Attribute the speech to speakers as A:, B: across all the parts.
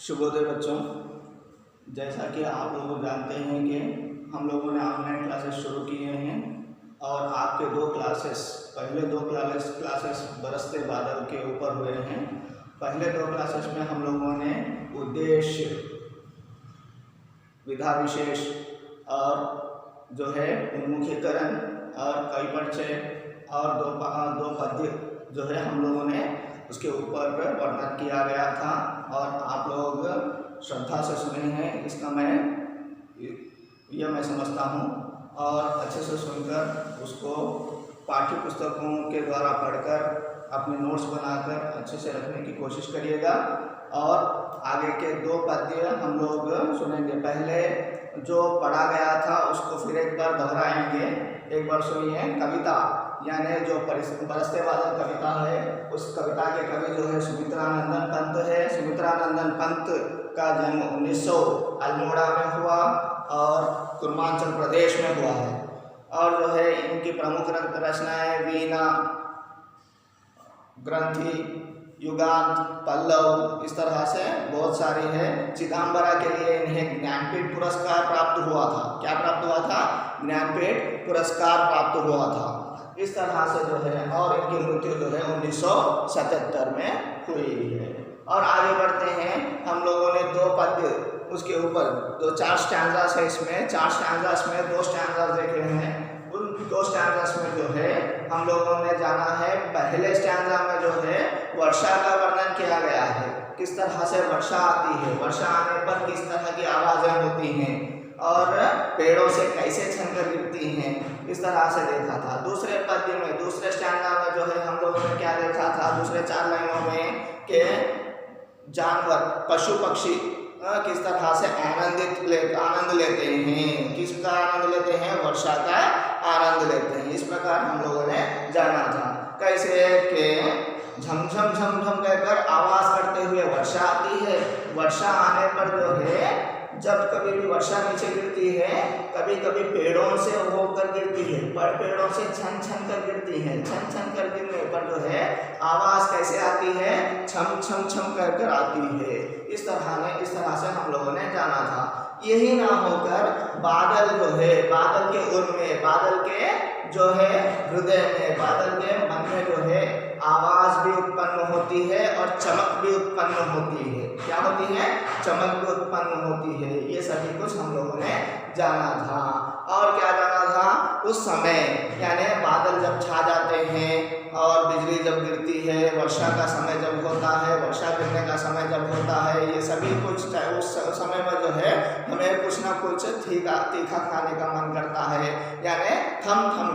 A: शुभोदय बच्चों, जैसा कि आप लोग जानते हैं कि हम लोगों ने ऑनलाइन क्लासेस शुरू किए हैं और आपके पहले दो क्लासेस बरसते बादल के ऊपर हुए हैं। पहले दो क्लासेस में हम लोगों ने उद्देश्य, विधा विशेष और जो है उन्मुखीकरण और कई परिचय और दो पद्य जो है हम लोगों ने उसके ऊपर वर्णन किया गया था और आप लोग श्रद्धा से सुने हैं। इसका मैं समझता हूँ और अच्छे से सुनकर उसको पाठ्य पुस्तकों के द्वारा पढ़कर अपने नोट्स बनाकर अच्छे से रखने की कोशिश करिएगा। और आगे के दो पद्य हम लोग सुनेंगे। पहले जो पढ़ा गया था उसको फिर एक बार दोहराएंगे। एक बार सुनिए। कविता यानी जो बरसते बादल कविता है, उस कविता के कवि जो है सुमित्रानंदन पंत है। सुमित्रानंदन पंत का जन्म 1900 अल्मोड़ा में हुआ और पूर्वांचल प्रदेश में हुआ है। और जो है इनकी प्रमुख रचनाएं वीणा, ग्रंथि, युगांत, पल्लव, इस तरह से बहुत सारी है। चिदंबरा के लिए इन्हें ज्ञानपीठ पुरस्कार प्राप्त हुआ था। क्या प्राप्त हुआ था? ज्ञानपीठ पुरस्कार प्राप्त हुआ था। इस तरह से जो है और इनकी मृत्यु जो है 1977 में हुई है। और आगे बढ़ते हैं। हम लोगों ने दो पद्य उसके ऊपर दो 4 स्टैंजास है। इसमें 4 स्टैंजास में 2 स्टैंजास देखे हैं। उन 2 स्टैंजास में जो है हम लोगों ने जाना है। पहले स्टैंजा में जो है वर्षा का वर्णन किया गया है। किस तरह से वर्षा आती है, वर्षा आने पर किस तरह की आवाज़ें होती हैं और पेड़ों से कैसे छनकर गिरती हैं, इस तरह से देखा था। दूसरे पद्य में, दूसरे स्टैंजा में जो है हम लोगों ने क्या देखा था? दूसरे 4 लाइनों में के जानवर, पशु पक्षी किस तरह से आनंद लेते हैं। किसका आनंद लेते हैं? वर्षा का आनंद लेते हैं। इस प्रकार हम लोगों ने जाना था। कैसे कि झमझम झमझम कहकर आवाज़ करते हुए वर्षा आती है। वर्षा आने पर जो है जब कभी भी वर्षा नीचे गिरती है, कभी कभी पेड़ों से होकर गिरती है, पर पेड़ों से छन छन कर गिरती है। छन छन कर गिरने पर जो है आवाज़ कैसे आती है? छम छम छम कर कर आती है। इस तरह से हम लोगों ने जाना था। यही ना होकर बादल जो है, बादल के उर में, बादल के जो है हृदय में, बादल के मन में जो है आवाज़ भी उत्पन्न होती है और चमक भी उत्पन्न होती है। क्या होती है? चमक भी उत्पन्न होती है। ये सभी कुछ हम लोगों ने जाना था। और क्या जाना था? उस समय यानी बादल जब छा जाते हैं और बिजली जब गिरती है, वर्षा का समय जब होता है, वर्षा गिरने का समय जब होता है, ये सभी कुछ उस समय में जो है हमें कुछ ना कुछ तीखा खाने का मन करता है। यानी थम थम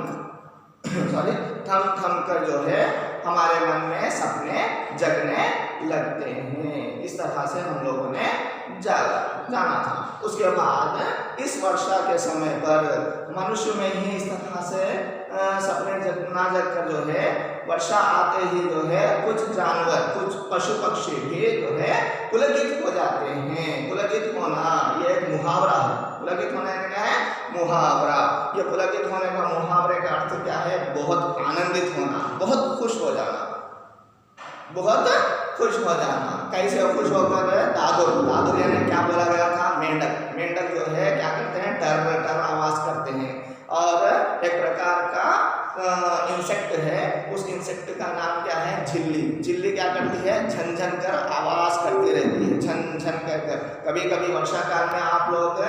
A: कर जो है हमारे मन में सपने जगने लगते हैं। इस तरह से हम लोगों ने जाना था। उसके बाद इस वर्षा के समय पर मनुष्य में ही इस तरह से सपने ना जगकर जो है वर्षा आते ही जो है कुछ जानवर, कुछ पशु पक्षी भी जो है पुलकित हो जाते हैं। पुलकित होना ये एक मुहावरा है। पुलकित होने का क्या है? मुहावरा। ये पुलकित होने का मुहावरे का अर्थ क्या है? बहुत आनंदित होना, बहुत खुश हो जाना, बहुत खुश हो जाना। कैसे खुश होकर? दादुर यानी क्या बोला गया था? मेंढक जो है क्या करते हैं? टर आवाज़ करते हैं। और एक प्रकार का इंसेक्ट है, उस इंसेक्ट का नाम क्या है? झिल्ली क्या करती है? झन झन कर आवाज़ करती रहती है, झन झन कर। कभी कभी वर्षा काल में आप लोग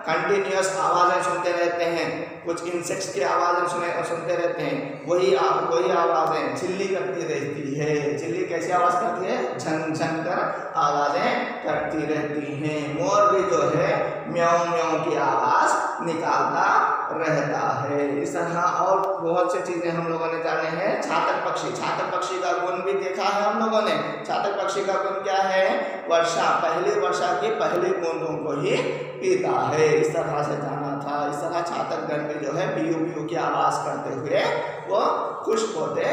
A: कंटिन्यूअस आवाज़ें सुनते रहते हैं। कुछ इंसेक्ट्स की आवाज़ें सुनते रहते हैं। वही आवाज़ें झिल्ली करती रहती है। झिल्ली कैसी आवाज़ करती है? झन झन कर आवाज़ें करती रहती हैं। मोर भी जो है म्याऊं म्याऊं की आवाज़ निकालता रहता है। इस तरह और बहुत सी चीज़ें हम लोगों ने जाने हैं। छातक पक्षी का गुण भी देखा है हम लोगों ने। छातक पक्षी का गुण क्या है? पहली वर्षा की पहली बूंदों को ही पीता है। इस तरह से जाना था। इस तरह छातक गण भी जो है पीयू पीयू की आवाज़ करते हुए वो खुश होते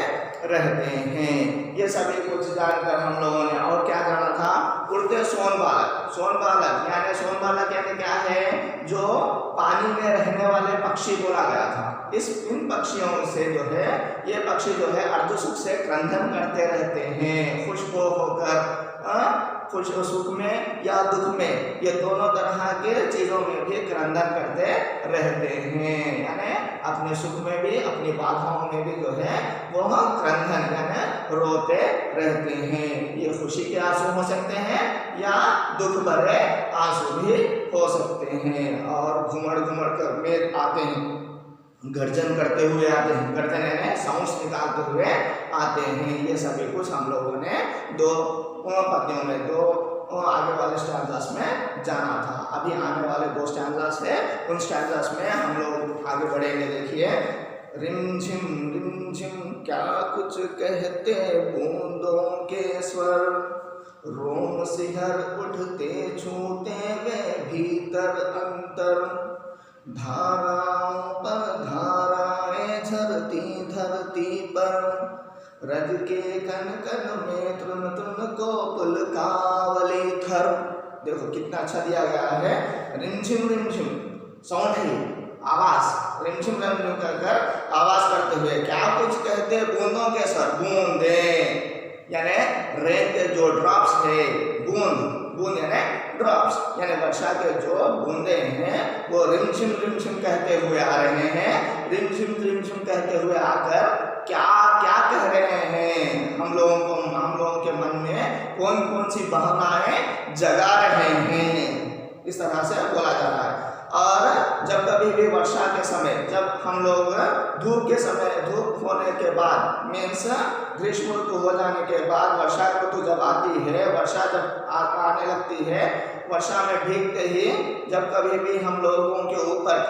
A: रहते हैं। ये सभी कुछ जानकर हम लोगों ने और क्या जाना था? उड़ते सोन बालक यानी क्या है? जो पानी में रहने वाले पक्षी बोला गया था। इन पक्षियों से जो है ये पक्षी जो है अर्धसुख से क्रंदन करते रहते हैं। खुशबू होकर खुश सुख में या दुख में, ये दोनों तरह के चीज़ों में भी क्रंदन करते रहते हैं। यानी अपने सुख में भी अपनी बाधाओं में भी जो है वो क्रंदन यानी रोते रहते हैं। ये खुशी के आंसू हो सकते हैं या दुख भरे आंसू भी हो सकते हैं। और घुमड़ घुमड़ कर में आते हैं, गर्जन करते हुए आते हैं, गर्जन यानी साउंड्स निकालते हुए आते हैं। ये सभी कुछ हम लोगों ने दो पद्यों में, दो आगे वाले स्टैंजास में जाना था। अभी आने वाले दो स्टैंजास है, उन स्टैंजास में हम लोग आगे बढ़ेंगे। देखिए, रिमझिम क्या कुछ कहते बूंदों के स्वर, रोम सिहर उठते छूते वे भीतर अंतर, धाराओं पर धाराएं झरती धरती पर, रज के कन कन में तृण तृण को पुलकावली थर। देखो कितना अच्छा दिया गया है। रिमझिम साउंड है, आवाज, रिमझिम कर आवाज करते हुए क्या कुछ कहते बूंदों के स्वर, बूंदे यानी रेन के जो ड्रॉप्स है, बूंद यानी ड्रॉप्स यानी वर्षा के जो बूंदे हैं वो रिमझिम कहते हुए आ रहे हैं। रिमझिम कहते हुए आकर क्या क्या कह रहे हैं, हम लोगों के मन में कौन कौन सी भावनाएं जगा रहे हैं, इस तरह से बोला जा रहा है। और जब कभी भी वर्षा के समय, जब हम लोग धूप के समय, धूप होने के बाद मीन्स ग्रीष्म ऋतु हो जाने के बाद वर्षा ऋतु जब आती है, वर्षा जब आने लगती है, वर्षा में भीगते ही जब कभी भी हम लोगों के ऊपर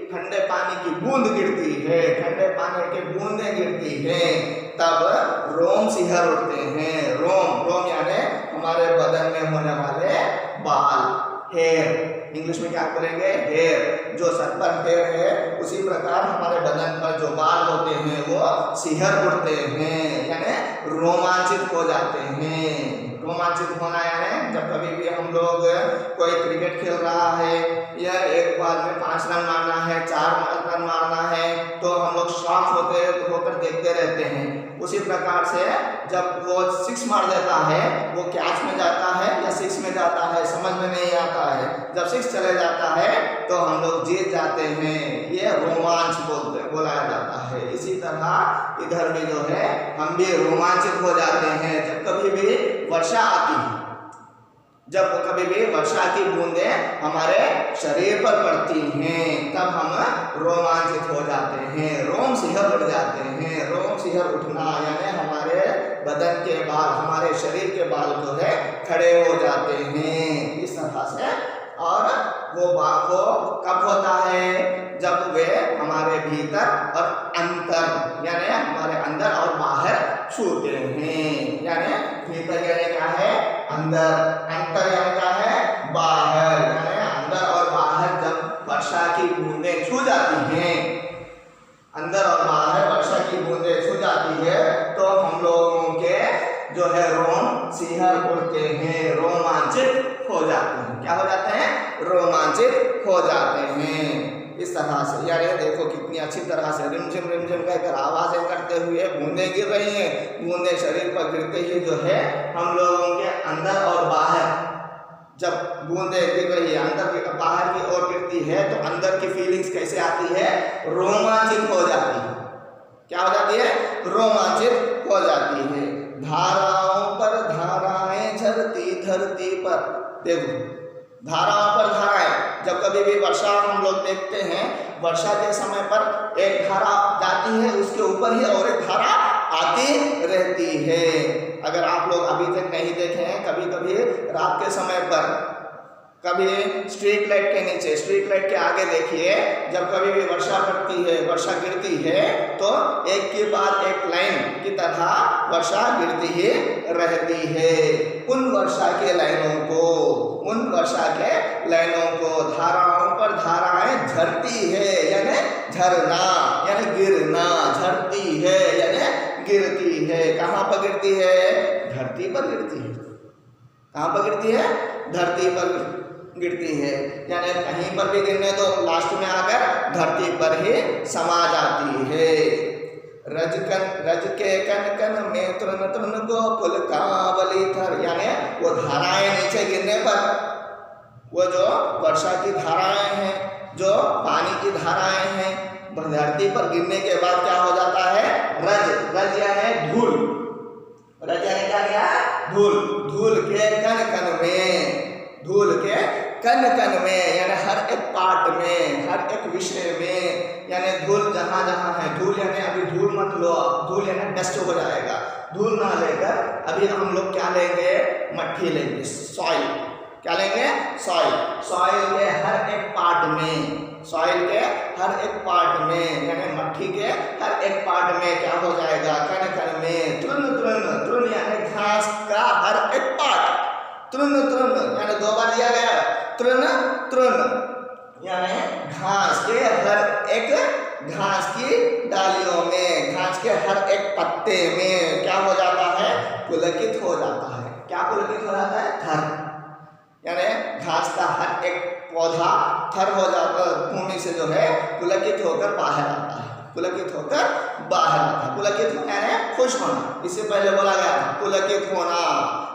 A: ठंडे पानी की बूंद गिरती है, ठंडे पानी की बूंदें गिरती हैं, तब रोम सिहर उठते हैं। रोम यानी हमारे बदन में होने वाले बाल, हेयर, इंग्लिश में क्या बोलेंगे, हेयर। जो सर पर हेयर है उसी प्रकार हमारे बदन पर जो बाल होते हैं वो सिहर उठते हैं, यानी रोमांचित हो जाते हैं। रोमांचित होना यानी जब कभी भी हम लोग कोई क्रिकेट खेल रहा है या एक बार में 5 रन मारना है, 4 रन मारना है, तो हम लोग शॉक होकर देखते रहते हैं। उसी प्रकार से जब वो 6 मार देता है, वो कैच में जाता है या 6 में जाता है समझ में नहीं आता है, जब 6 चले जाता है तो हम लोग जीत जाते हैं। ये रोमांच बोलाया जाता है। इसी तरह इधर भी जो है हम भी रोमांचित हो जाते हैं जब कभी भी वर्षा आती है, जब कभी भी वर्षा की बूंदें हमारे शरीर पर पड़ती हैं, तब हम रोमांचित हो जाते हैं, रोम सिहर उठ जाते हैं। रोम सिहर उठना यानी हमारे बदन के बाल, हमारे शरीर के बाल जो है खड़े हो जाते हैं, इस तरह से। और वो कब होता है, जब वे हमारे भीतर और अंतर यानी हमारे अंदर और बाहर छूते हैं। यानी भीतर यानी क्या है, अंदर, अंतर यानी क्या है, बाहर, यानी अंदर और बाहर जब वर्षा की बूंदें छू जाती हैं, अंदर और बाहर वर्षा की बूंदें छू जाती है, तो हम लोगों के जो है रोम सिहर उठते हैं, रोमांचित हो जाते हैं। क्या हो जाते हैं, रोमांचित हो जाते हैं, इस तरह से। यार ये देखो कितनी अच्छी तरह से रिमझिम कहकर आवाजें करते हुए बूंदें गिर रही हैं। बूंदें शरीर पर गिरते ही जो है हम लोगों के अंदर और बाहर, जब बूंदें गिर रही है अंदर की बाहर की ओर गिरती है, तो अंदर की फीलिंग्स कैसे आती है, रोमांचित हो जाती है। क्या हो जाती है, रोमांचित हो जाती है। धाराओं पर धाराएं झरती धरती पर, देखो धाराओं पर धाराएं, जब कभी भी वर्षा हम लोग देखते हैं, वर्षा के समय पर एक धारा जाती है, उसके ऊपर ही और एक धारा आती रहती है। अगर आप लोग अभी तक नहीं देखे हैं, कभी कभी रात के समय पर, कभी स्ट्रीट लाइट के नीचे, स्ट्रीट लाइट के आगे देखिए, जब कभी भी वर्षा पड़ती है, वर्षा गिरती है, तो एक के बाद एक लाइन की तरह वर्षा गिरती ही रहती है। उन वर्षा के लाइनों को धाराओं पर धाराएं झरती है, यानी झरना यानी गिरना, झरती है यानी गिरती है। कहाँ पर गिरती है, धरती पर गिरती है। कहाँ पर गिरती है, धरती पर गिरती है, यानी कहीं पर भी गिरने तो लास्ट में आकर धरती पर ही समा जाती है। रज के कन कन में तृण तृण गोकुल कावली थर, यानी वो धाराएं नीचे गिरने पर, वो जो वर्षा की धाराएं हैं, जो पानी की धाराएं हैं, धरती पर गिरने के बाद क्या हो जाता है, रज यानी धूल, रज यानी क्या गया, धूल, धूल के कन कन में, धूल के कन कन में, यानी हर एक पार्ट में, हर एक विषय में, यानी धूल जहाँ जहाँ है, धूल यानी अभी धूल मत लो, धूल यानी डस्ट हो जाएगा, धूल ना लेकर अभी हम लोग क्या लेंगे, मट्टी लेंगे, सॉइल, क्या लेंगे, सॉइल, सॉइल के हर एक पार्ट में, सॉइल के हर एक पार्ट में, यानी मट्टी के हर एक पार्ट में क्या हो जाएगा, कण कण में, तृण तृण, तृण यानी घास का हर एक पार्ट, तृण तृण यानी दो बार दिया गया, तृण तृण यानी घास के हर एक, घास की डालियों में, घास के हर एक पत्ते में क्या हो जाता है, पुलकित हो जाता है, क्या पुलकित हो जाता है, थर, यानी घास का हर एक पौधा थर हो जाता, भूमि से जो है पुलकित होकर बाहर आता है, पुलकित होकर बाहर आता है, पुलकित होना यानी खुश होना, इससे पहले बोला गया था पुलकित होना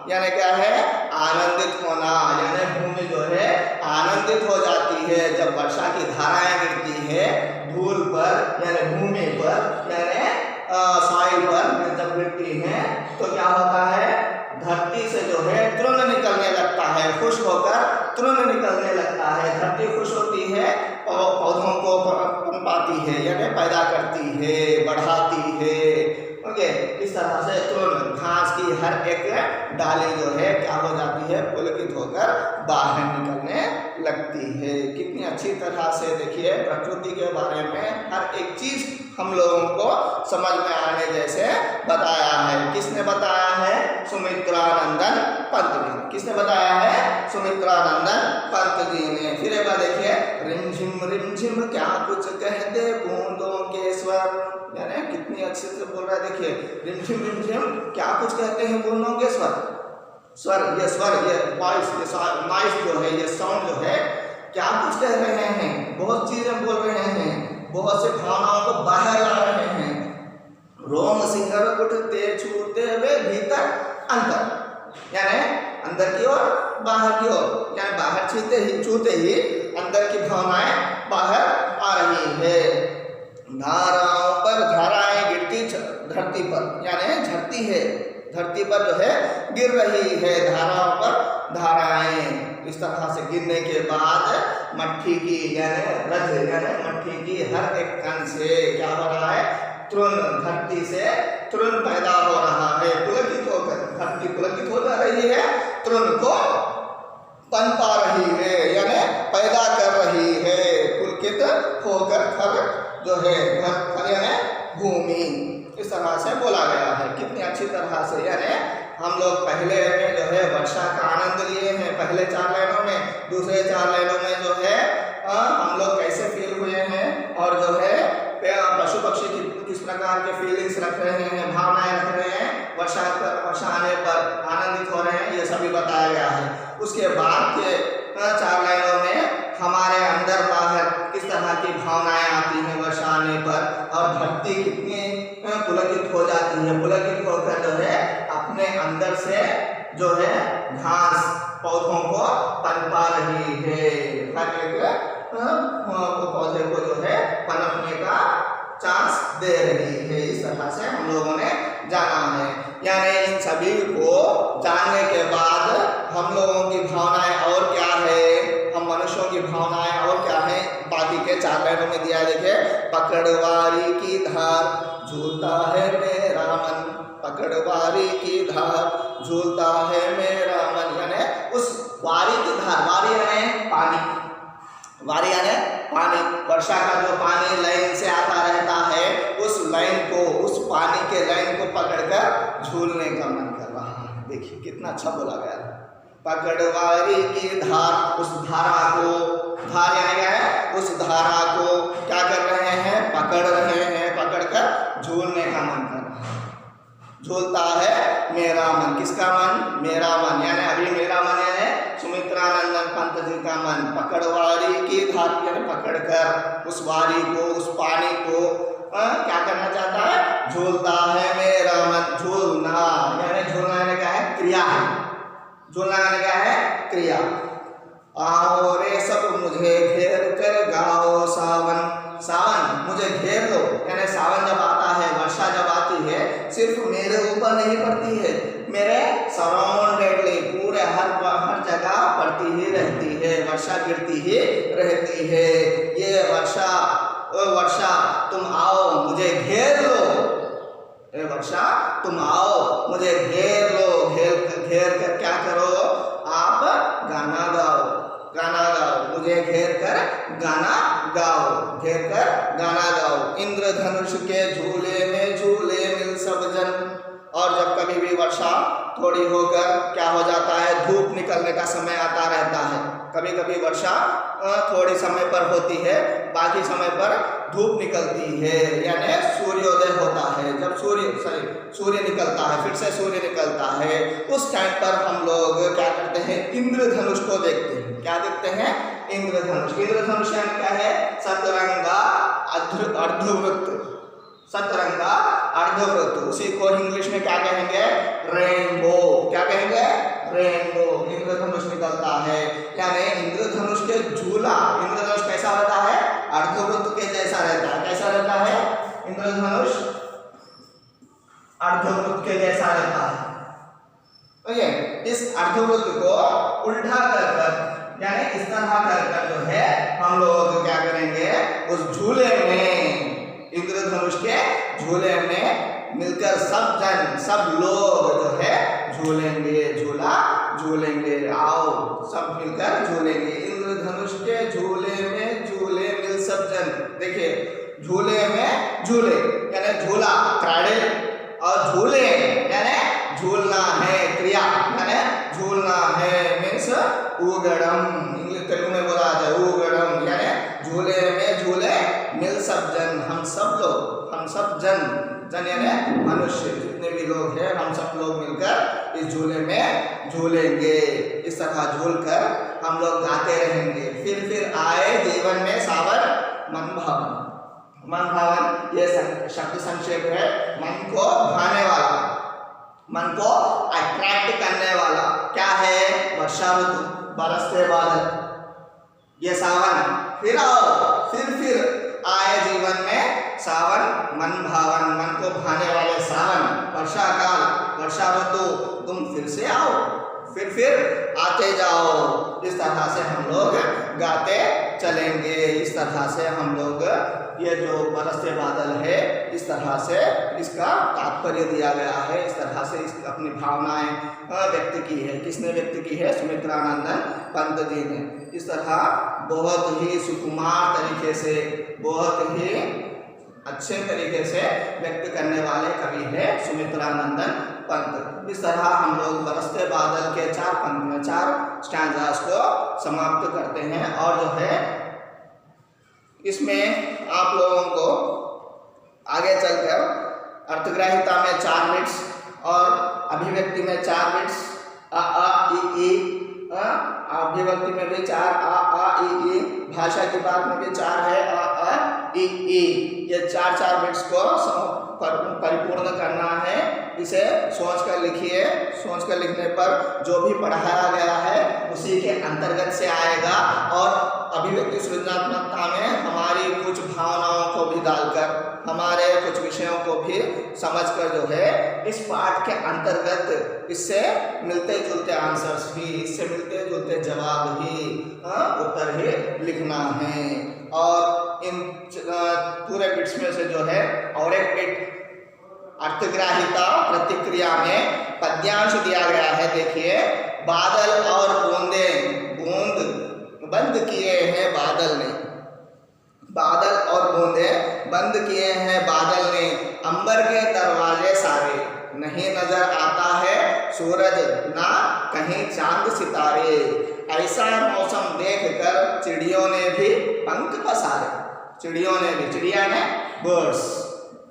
A: यानी क्या है, आनंदित होना, यानी भूमि जो है आनंदित हो जाती है जब वर्षा की धाराएं गिरती है धूल पर, यानी भूमि पर, यानी सॉइल पर जब गिरती हैं तो क्या होता है, धरती से जो है तृण निकलने लगता है, खुश होकर तृण निकलने लगता है, धरती खुश होती है, पौधों को पनपाती है, यानी पैदा करती है, बढ़ाती है, ओके, इस तरह से तृण, घास की हर एक डाली जो है क्या हो जाती है, पुलकित होकर बाहर निकलने लगती है। कितनी अच्छी तरह से देखिए प्रकृति के बारे में हर एक चीज हम लोगों को समझ में आने जैसे बताया है। किसने बताया है, सुमित्रानंदन पंत जी ने, किसने बताया है, सुमित्रानंदन पंत जी ने। फिर एक बार देखिए, रिमझिम क्या कुछ कह दे बूंदों के स्वर, यानी कितनी अच्छे से बोल रहा है, देखिए रिमझिम क्या कुछ कहते हैं बूंदों के स्वर, स्वर, ये वॉइस, ये नॉइस जो है, ये साउंड जो है क्या कुछ कह रहे हैं, बहुत चीजें बोल रहे हैं, बहुत से भावनाओं को बाहर ला रहे हैं, रोम सिंगर उठते छूते वे भीतर अंदर, यानी अंदर की ओर बाहर की ओर, यानी बाहर छूते ही अंदर की भावनाएं बाहर आ रही है। धाराओं पर धाराएं गिरती धरती पर, यानी झरती है, धरती पर जो है गिर रही है, धाराओं पर धाराएं, इस तरह से गिरने के बाद मट्टी की, यानी रज यानी मट्टी की हर एक कण से क्या हो रहा है, तृण, धरती से तृण पैदा हो रहा है, पुलकित होकर धरती पुलकित हो जा रही है, तृण को पनपा रही है, यानी पैदा कर रही है, पुलकित होकर थर जो है, थर यानी भूमि, इस तरह से बोला गया है। कितनी अच्छी तरह से, यानी हम लोग पहले में जो है वर्षा का आनंद लिए हैं पहले 4 लाइनों में, दूसरे 4 लाइनों में जो है हम लोग कैसे फील हुए हैं, और जो है पशु पक्षी किस प्रकार के फीलिंग्स रख रहे हैं, भावनाएं रख रहे हैं, वर्षा आने पर आनंदित हो रहे हैं, ये सभी बताया गया है। उसके बाद के 4 लाइनों में हमारे अंदर बाहर किस तरह की भावनाएं आती हैं वर्षा आने पर, और धरती कितनी पुलकित हो जाती है, पुलकित होकर जो है अपने अंदर से जो है घास पौधों को पनपा रही है, हर एक पौधे को जो है पनपने का चांस दे रही है। इस तरह से हम लोगों ने जाना है, यानी इन सभी को जानने के बाद हम लोगों की भावनाएं और क्या है, हम मनुष्यों की भावनाएं और क्या है, बाकी के 4 लाइनों में दिया है। देखिए, पकड़वारी की धार झूलता है मेरा मन, पकड़वारी की धार झूलता है मेरा मन, यानी उस वारी की धार, वारी यानी पानी, वारी यानी पानी, वर्षा का जो पानी लाइन से आता रहता है, उस लाइन को, उस पानी के लाइन को पकड़कर झूलने का मन कर रहा है। देखिए कितना अच्छा बोला गया है, पकड़वारी की धार, उस धारा को, धार यानी क्या है, उस धारा को क्या कर रहे हैं, पकड़ रहे हैं, पकड़कर झूलने का मन कर रहा है। झूलता है मेरा मन, किसका मन, मेरा मन, यानी अभी मेरा मन यानी सुमित्रानंदन पंत जी का मेरा मन, पकड़वारी की धार यानी पकड़कर उस वारी को, उस पानी को क्या करना चाहता है, झूलता है मेरा मन। झूलना यानी झूलना यानी क्या है, क्रिया है। झूलना यानी क्या है, क्रिया। आओ रे सब मुझे घेर कर गाओ सावन, सावन मुझे घेर लो यानी सावन जब आता है, वर्षा जब आती है, सिर्फ मेरे ऊपर नहीं पड़ती है, मेरे सराउंडेडली पूरे हर जगह पड़ती ही रहती है, वर्षा गिरती ही रहती है। ये वर्षा, ओ वर्षा तुम आओ मुझे घेर लो, ए वर्षा तुम आओ मुझे घेर लो। घेर कर क्या करो आप, गाना गाओ, गाना गाओ, मुझे घेर कर गाना गाओ, घेर कर गाना गाओ। इंद्रधनुष के झूले में झूले मिल सब जन। और जब कभी भी वर्षा थोड़ी होकर क्या हो जाता है, धूप निकलने का समय आता रहता है। कभी कभी वर्षा थोड़ी समय पर होती है, बाकी समय पर धूप निकलती है यानी सूर्योदय होता है। जब सूर्य निकलता है, फिर से सूर्य निकलता है, उस टाइम पर हम लोग क्या करते हैं, इंद्रधनुष को देखते हैं। क्या देखते हैं, इंद्रधनुष। इंद्रधनुष यानी क्या है, सतरंगा अर्धवृत्त, सतरंगा अर्धवृत्त। उसी को इंग्लिश में क्या कहेंगे, रेनबो। क्या कहेंगे, रेनबो। इंद्रधनुष निकलता है यानी इंद्रधनुष के झूला। इंद्रधनुष कैसा रहता है, अर्धवृत्त के जैसा रहता है। कैसा रहता है, इंद्रधनुष अर्धवृत्त के जैसा रहता है। ओके, इस अर्धवृत्त को उल्टा कर यानी इस तरह कर जो है हम लोग क्या करेंगे, उस झूले में, इंद्रधनुष के झूले में मिलकर सब जन, सब लोग जो है झूलेंगे, झूला झूलेंगे। आओ सब मिलकर झूलेंगे। इंद्रधनुष के झूले में झूले मिल सब जन। देखिए, झूले में झूले यानी झूला, क्राइडल, और झूले यानी झूलना है, क्रिया यानी झूलना है, मीन्स उगड़म। तेलुगु में बोला जाए उगड़म यानी झूले में झूले मिल सब जन। हम सब लोग, हम सब जन यानी मनुष्य, जितने भी लोग हैं हम सब लोग मिलकर इस झूले में झूलेंगे। इस तरह झूल कर हम लोग गाते रहेंगे। फिर आए जीवन में सावन मन भावन। मन भावन ये शब्द संक्षेप है, मन को भाने वाला, मन को अट्रैक्ट करने वाला। क्या है, वर्षा ऋतु, बरसते बादल, ये सावन। फिर आओ, फिर आए जीवन में सावन मन भावन, मन को भाने वाले सावन, वर्षा काल, वर्षा ऋतु, तुम फिर से आओ, फिर आते जाओ। इस तरह से हम लोग गाते चलेंगे। इस तरह से हम लोग ये जो बरसते बादल है, इस तरह से इसका तात्पर्य दिया गया है। इस तरह से इस अपनी भावनाएं व्यक्त की है। किसने व्यक्त की है, सुमित्रानंदन पंत जी ने। इस तरह बहुत ही सुकुमार तरीके से, बहुत ही अच्छे तरीके से व्यक्त करने वाले कवि है सुमित्रानंदन पंत। इस तरह हम लोग बरसते बादल के 4 पंक्तियां, 4 स्टैंजास को समाप्त करते हैं। और जो है इसमें आप लोगों को आगे चलकर अर्थग्राहिता में 4 बिट्स और अभिव्यक्ति में 4 बिट्स, अ इ ई, अभिव्यक्ति में भी 4 अ इ ई, भाषा की बात में भी 4 है अ इ ई। ये 4 बिट्स को परिपूर्ण करना है। इसे सोच कर लिखिए। सोच कर लिखने पर जो भी पढ़ाया गया है उसी के अंतर्गत से आएगा। और अभिव्यक्ति सृजनात्मकता में हमारी कुछ भावनाओं को भी डालकर, हमारे कुछ विषयों को भी समझकर जो है इस पाठ के अंतर्गत इससे मिलते जुलते आंसर्स भी, इससे मिलते जुलते जवाब ही, उत्तर ही लिखना है। और इन पूरे बिट्स में से जो है और एक बिट अर्थग्राहिता प्रतिक्रिया में पद्यांश दिया गया है। देखिए, बादल और बूंदे, बूंद बंद किए हैं बादल ने, बादल और बूंदे बंद किए हैं बादल ने, अंबर के दरवाजे सारे, नहीं नजर आता है सूरज ना कहीं चांद सितारे। ऐसा मौसम देखकर चिड़ियों ने भी पंख पसारे। चिड़ियों ने भी, चिड़िया ने बर्ड्स,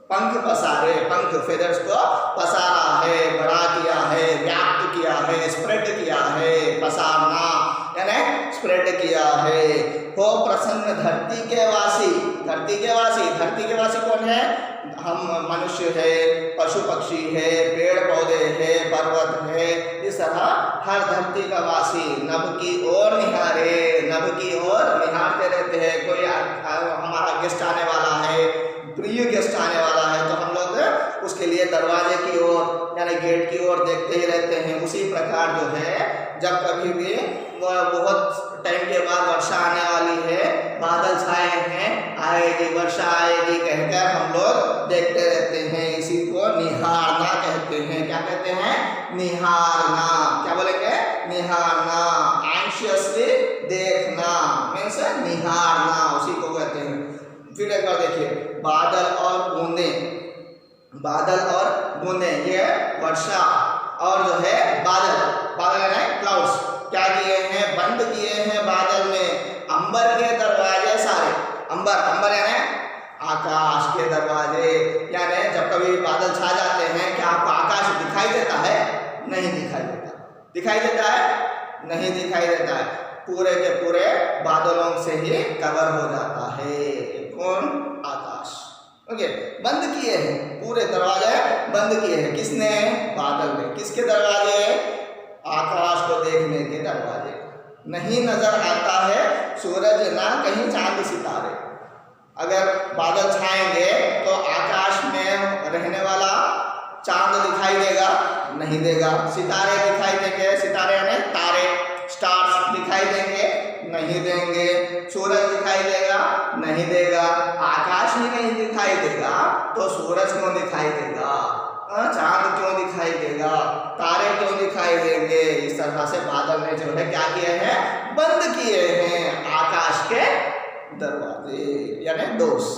A: पंख पसारे, पंख फेदर्स को पसारा है, बड़ा किया है, व्याप्त किया है, स्प्रेड किया है। पसारना यानी स्प्रेड किया है। हो प्रसन्न धरती के वासी, धरती के वासी, धरती के वासी कौन है? हम मनुष्य है, पशु पक्षी है, पेड़ पौधे है, पर्वत है, इस तरह हर धरती का वासी नभ की ओर निहारे, नभ की ओर निहारते रहते हैं। कोई हमारा गेस्ट आने वाला है, प्रिय गेस्ट आने वाला है, तो हम लोग उसके लिए दरवाजे की ओर यानी गेट की ओर देखते ही रहते हैं। उसी प्रकार जो है जब कभी भी बहुत टाइम के बाद वर्षा आने वाली है, बादल छाए हैं, आएगी वर्षा आएगी कहकर हम लोग देखते रहते हैं। इसी को निहारना कहते हैं। क्या कहते हैं? निहारना। क्या बोलेंगे? निहारना। एंशियसली देखना मीन्स निहारना, उसी को कहते हैं। फिर एक बार देखिए, बादल और बूंदे, बादल और बूंदे, ये वर्षा और जो है बादल, बादल है क्लाउड्स, क्या किए हैं? बंद किए हैं बादल ने अंबर के दरवाजे सारे। अंबर, अंबर यानी आकाश के दरवाजे। यानी जब कभी बादल छा जाते हैं, क्या आपको आकाश दिखाई देता है? नहीं दिखाई देता। दिखाई देता है? नहीं दिखाई देता है। पूरे के पूरे बादलों से ही कवर हो जाता है। कौन? आकाश। ओके, बंद किए हैं, पूरे दरवाजे बंद किए हैं। किसने? बादल ने। किसके दरवाजे? आकाश को देखने के दरवाजे। नहीं नजर आता है सूरज ना कहीं चांद सितारे। अगर बादल छाएंगे तो आकाश में रहने वाला चांद दिखाई देगा? नहीं देगा। सितारे दिखाई देंगे? सितारे यानी तारे, स्टार्स दिखाई देंगे? नहीं देंगे। सूरज दिखाई देगा? नहीं देगा। आकाश ही नहीं दिखाई देगा तो सूरज क्यों दिखाई देगा? चांद क्यों दिखाई देगा? तारे क्यों दिखाई देंगे? इस तरह से बादल ने जो है क्या किए हैं? बंद किए हैं आकाश के दरवाजे यानी डोर्स।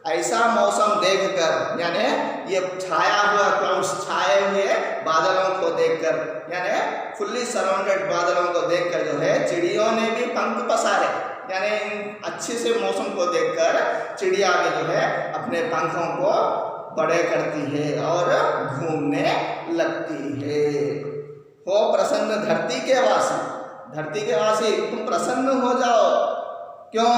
A: ऐसा मौसम देखकर यानी ये छाया हुआ क्लाउड्स, छाए हुए बादलों को देखकर यानी फुल्ली सराउंडेड बादलों को देखकर जो है चिड़ियों ने भी पंख पसारे। यानी अच्छे से मौसम को देखकर चिड़िया भी जो है अपने पंखों को बड़े करती है और घूमने लगती है। हो प्रसन्न धरती के वासी, धरती के वासी तुम प्रसन्न हो जाओ। क्यों?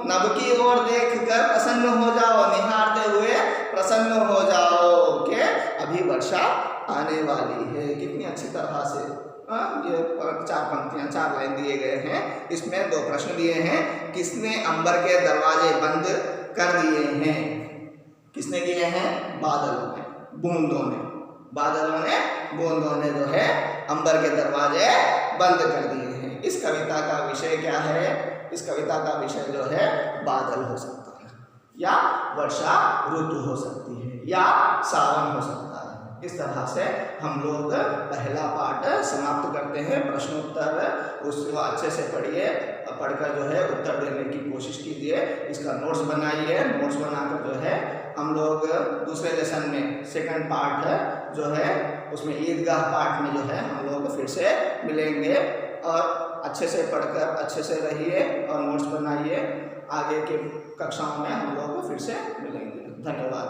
A: नभ की ओर देखकर प्रसन्न हो जाओ, निहारते हुए प्रसन्न हो जाओ कि अभी वर्षा आने वाली है। कितनी अच्छी तरह से ये 4 पंक्तियां, 4 लाइन दिए गए हैं। इसमें 2 प्रश्न दिए हैं। किसने अंबर के दरवाजे बंद कर दिए हैं? किसने किए हैं? बादलों ने, बूंदों ने। बादलों ने, बूंदों ने जो है अंबर के दरवाजे बंद कर दिए हैं। इस कविता का विषय क्या है? इस कविता का विषय जो है बादल हो सकता है, या वर्षा ऋतु हो सकती है, या सावन हो सकता है। इस तरह से हम लोग पहला पार्ट समाप्त करते हैं। प्रश्नोत्तर उसको अच्छे से पढ़िए, पढ़कर जो है उत्तर देने की कोशिश कीजिए। इसका नोट्स बनाइए। नोट्स बनाकर जो है हम लोग दूसरे लेसन में सेकंड पार्ट है जो है उसमें ईदगाह पार्ट में जो है हम लोग फिर से मिलेंगे। और अच्छे से पढ़कर अच्छे से रहिए और नोट्स बनाइए। आगे के कक्षाओं में हम लोग फिर से मिलेंगे। धन्यवाद।